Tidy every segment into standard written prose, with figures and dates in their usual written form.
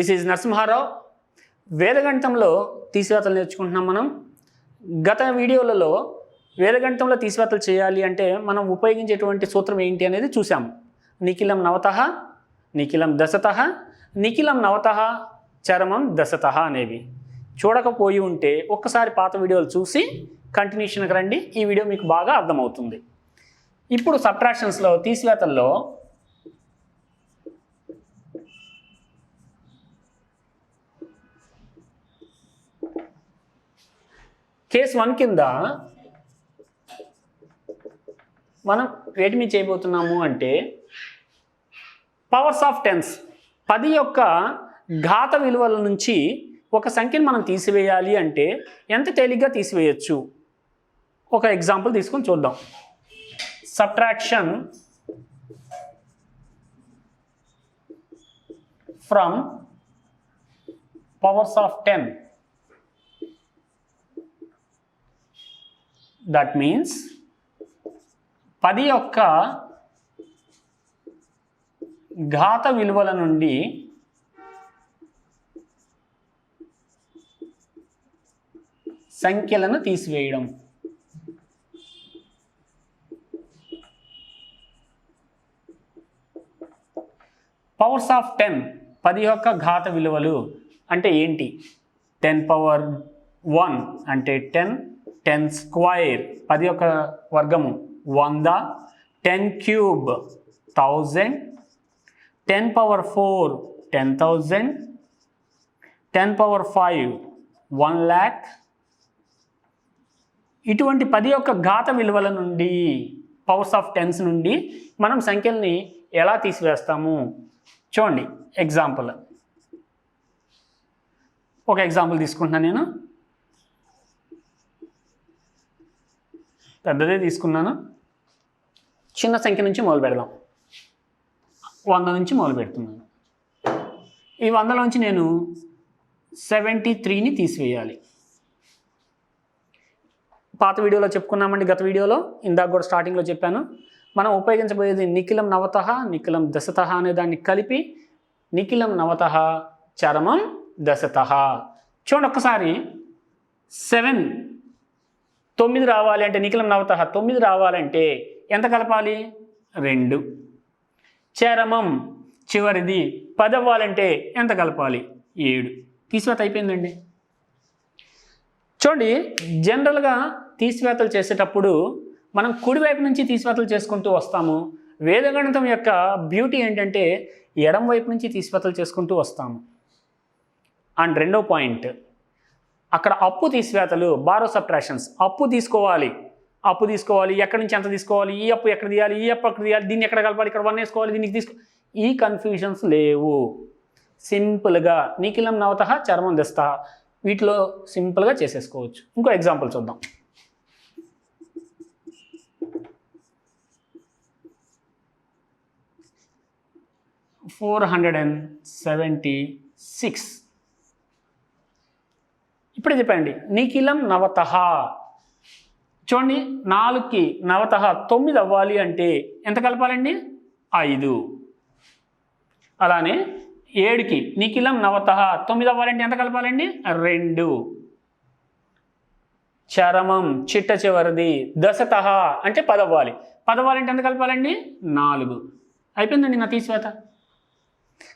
This is Narasimha Rao. వేదగణితంలో తీసివేతలు నేర్చుకుంటున్నాం మనం. గత వీడియోలలో వేదగణితంలో తీసివేతలు చేయాలి అంటే మనం ఉపయోగించేటువంటి సూత్రం ఏంటి అనేది చూసాం. నిఖిలం నవతః, నిఖిలం దశతః, నిఖిలం నవతః, చరమం దశతః అనేవి. చూడకపోయి ఉంటే ఒక్కసారి పాత వీడియోలు చూసి కంటిన్యూషన్కి రండి. ఈ వీడియో మీకు బాగా అర్థమవుతుంది. ఇప్పుడు సబ్ట్రాక్షన్స్లో తీసివేతల్లో కేస్ 1 కింద మనం వేటిని చేయబోతున్నాము అంటే పవర్స్ ఆఫ్ టెన్స్, 10 యొక్క ఘాత విలువల నుంచి ఒక సంఖ్యను మనం తీసివేయాలి అంటే ఎంత తేలిగ్గా తీసివేయచ్చు. ఒక ఎగ్జాంపుల్ తీసుకొని చూద్దాం. Subtraction from powers of 10. That means 10 యొక్క ఘాత విలువల నుండి సంఖ్యలను తీసివేయడం. పవర్స్ ఆఫ్ 10, 10 యొక్క ఘాత విలువలు అంటే ఏంటి? 10 పవర్ 1 అంటే 10, 10 స్క్వైర్ 10 యొక్క వర్గము 100, 10 క్యూబ్ 1000, 10 పవర్ 4 10,000, 10 పవర్ 5 1 lakh. ఇటువంటి 10 యొక్క ఘాత విలువల నుండి, పవర్స్ ఆఫ్ 10s నుండి మనం సంఖ్యల్ని ఎలా తీసివేస్తాము చూడండి. ఒక ఎగ్జాంపుల్ తీసుకుంటున్నాను. నేను పెద్దదే తీసుకున్నాను. చిన్న సంఖ్య నుంచి మొదలు పెడదాం. 100 నుంచి మొదలు పెడుతున్నాను. ఈ 100లోంచి నేను 73ని తీసివేయాలి. పాత వీడియోలో చెప్పుకున్నామండి. గత వీడియోలో ఇందాక కూడా స్టార్టింగ్లో చెప్పాను. మనం ఉపయోగించబోయేది నిఖిలం నవతః, నిఖిలం దశతః అనే దాన్ని కలిపి నిఖిలం నవతః, చరమం దశతః. చూడండి ఒక్కసారి. 9 రావాలి అంటే నిఖిలం నవతః 9 రావాలంటే ఎంత కలపాలి? 2. చరమం చివరిది 10 అవ్వాలంటే ఎంత కలపాలి? 7. తీసివేత అయిపోయిందండి. చూడండి, జనరల్గా తీసివేతలు చేసేటప్పుడు మనం కుడివైపు నుంచి తీసివేతలు చేసుకుంటూ వస్తాము. వేదగణితం యొక్క బ్యూటీ ఏంటంటే ఎడమ వైపు నుంచి తీసివేతలు చేసుకుంటూ వస్తాము. అండ్ రెండో పాయింట్, అక్కడ అప్పు తీసివేతలు, బారో సబ్ట్రాక్షన్స్, అప్పు తీసుకోవాలి. ఎక్కడి నుంచి ఎంత తీసుకోవాలి, ఈ అప్పు ఎక్కడ తీయాలి, ఈ అప్పు ఎక్కడ తీయాలి, దీన్ని ఎక్కడ కలపాలి, ఇక్కడ 1 వేసుకోవాలి, దీనికి ఈ కన్ఫ్యూజన్స్ లేవు. సింపుల్గా నిఖిలం నవతః, చరమం దశతః, వీటిలో సింపుల్గా చేసేసుకోవచ్చు. ఇంకో ఎగ్జాంపుల్ చూద్దాం. $476. ఇప్పుడే చెప్పండి. నిఖిలం నవతః. చూడండి, 4కి నవతః 9 అవ్వాలి అంటే ఎంత కలపాలండి? 5. అలానే 7కి నిఖిలం నవతః 9 అవ్వాలంటే ఎంత కలపాలండి? 2. చరమం చిట్ట చివరిది దశతః అంటే 10 అవ్వాలి. 10 అవ్వాలంటే ఎంత కలపాలండి? 4. అయిపోయిందండి నా తీసివేత.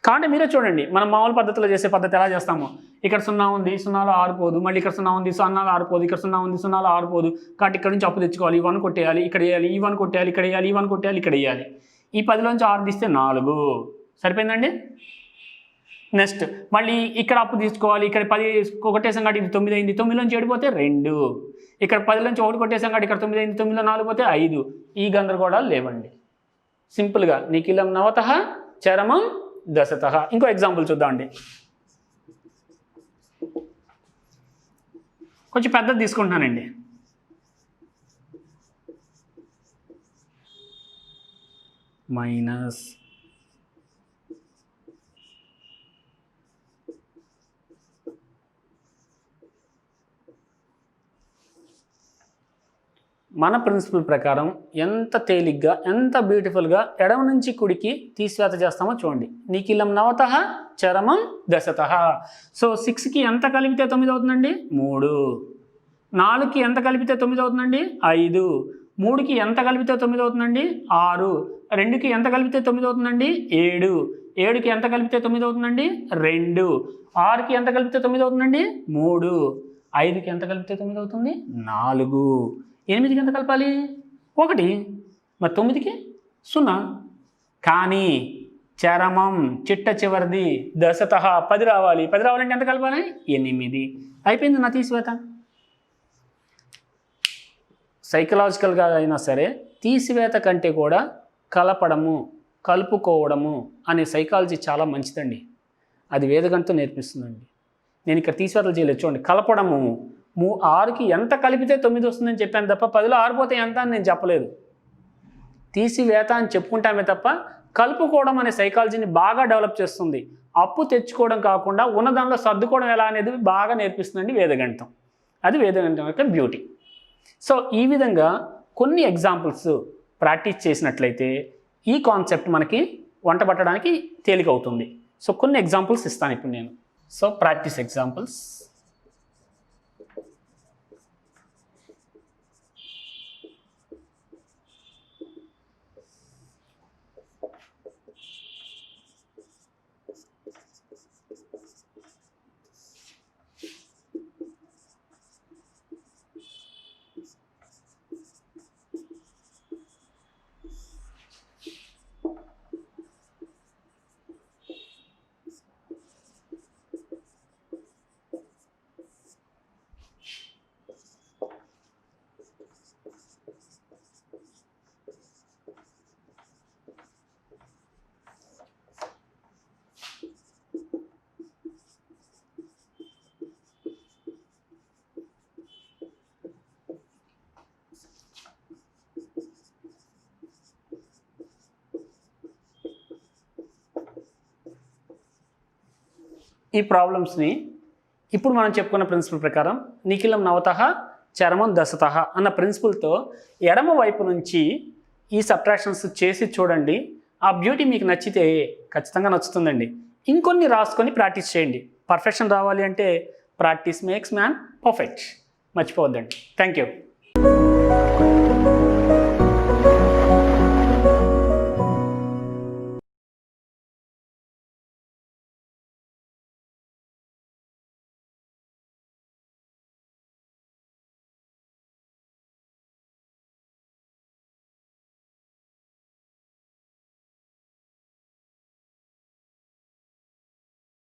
కాబట్టి మీరే చూడండి, మనం మామూలు పద్ధతిలో చేసే పద్ధతి ఎలా చేస్తామో. ఇక్కడ 0 ఉంది, 0లో 6 పోదు. మళ్ళీ ఇక్కడ 0 ఉంది, 0లో 6 పోదు. ఇక్కడ 0 ఉంది, 0లో 6 పోదు. కాబట్టి ఇక్కడ నుంచి అప్పు తెచ్చుకోవాలి. ఈ 1 కొట్టేయాలి, ఇక్కడ వేయాలి, ఈ 1 కొట్టేయాలి, ఇక్కడ వేయాలి, ఈ 1 కొట్టేయాలి, ఇక్కడ వేయాలి. ఈ 10లోంచి 6 తీస్తే 4. సరిపోయిందండి. నెక్స్ట్ మళ్ళీ ఇక్కడ అప్పు తీసుకోవాలి. ఇక్కడ 10 కొట్టేసాం కాబట్టి ఇది 9 అయింది. 9లోంచి 7 పోతే 2. ఇక్కడ 10లోంచి 1 కొట్టేసాం కాబట్టి ఇక్కడ 9 అయింది. 9లో 4 పోతే 5. ఈ గందరగోళాలు లేవండి. సింపుల్గా నిఖిలం నవతః, చరమం దశతః. ఇంకో ఎగ్జాంపుల్ చూద్దామండి. కొంచెం పెద్దది తీసుకుంటున్నానండి. మైనస్ మన ప్రిన్సిపల్ ప్రకారం ఎంత తేలిగ్గా ఎంత బ్యూటిఫుల్గా ఎడమ నుంచి కుడికి తీసివేత చేస్తామో చూడండి. నిఖిలం నవతః చరమం దశతః. సో 6కి ఎంత కలిపితే 9 అవుతుందండి? 3. 4కి ఎంత కలిపితే 9 అవుతుందండి? 5. 3కి ఎంత కలిపితే 9 అవుతుందండి? 6. 2కి ఎంత కలిపితే 9 అవుతుందండి? 7. 7కి ఎంత కలిపితే 9 అవుతుందండి? 2. 6కి ఎంత కలిపితే 9 అవుతుందండి? 3. 5కి ఎంత కలిపితే 9 అవుతుంది? 4. 8కి ఎంత కలపాలి? 1. మరి 9కి 0. కానీ చరమం చిట్ట చివరిది దశతః 10 రావాలి. 10 రావాలంటే ఎంత కలపాలి? 8. అయిపోయింది నా తీసివేత. సైకలాజికల్గా అయినా సరే తీసివేత కంటే కూడా కలపడము, కలుపుకోవడము అనే సైకాలజీ చాలా మంచిదండి. అది వేదగణితం నేర్పిస్తుందండి. నేను ఇక్కడ తీసివేతలు చేయలేదు చూడండి. కలపడము 6కి ఎంత కలిపితే 9 వస్తుందని చెప్పాను తప్ప 10లో 6 పోతే ఎంత అని నేను చెప్పలేదు. తీసివేత అని చెప్పుకుంటామే తప్ప కలుపుకోవడం అనే సైకాలజీని బాగా డెవలప్ చేస్తుంది. అప్పు తెచ్చుకోవడం కాకుండా ఉన్నదానిలో సర్దుకోవడం ఎలా అనేది బాగా నేర్పిస్తుందండి వేదగణితం. అది వేదగణితం యొక్క బ్యూటీ. సో ఈ విధంగా కొన్ని ఎగ్జాంపుల్స్ ప్రాక్టీస్ చేసినట్లయితే ఈ కాన్సెప్ట్ మనకి వంట పట్టడానికి తేలికవుతుంది. సో కొన్ని ఎగ్జాంపుల్స్ ఇస్తాను ఇప్పుడు నేను. So practice examples. ఈ ప్రాబ్లమ్స్ని ఇప్పుడు మనం చెప్పుకున్న ప్రిన్సిపల్ ప్రకారం నిఖిలం నవతః చరమం దశతః అన్న ప్రిన్సిపల్తో ఎడమ వైపు నుంచి ఈ సబ్ట్రాక్షన్స్ చేసి చూడండి. ఆ బ్యూటీ మీకు నచ్చితే ఖచ్చితంగా నచ్చుతుందండి. ఇంకొన్ని రాసుకొని ప్రాక్టీస్ చేయండి. పర్ఫెక్షన్ రావాలి అంటే ప్రాక్టీస్ మేక్స్ మ్యాన్ పర్ఫెక్ట్. మర్చిపోవద్దండి. Thank you.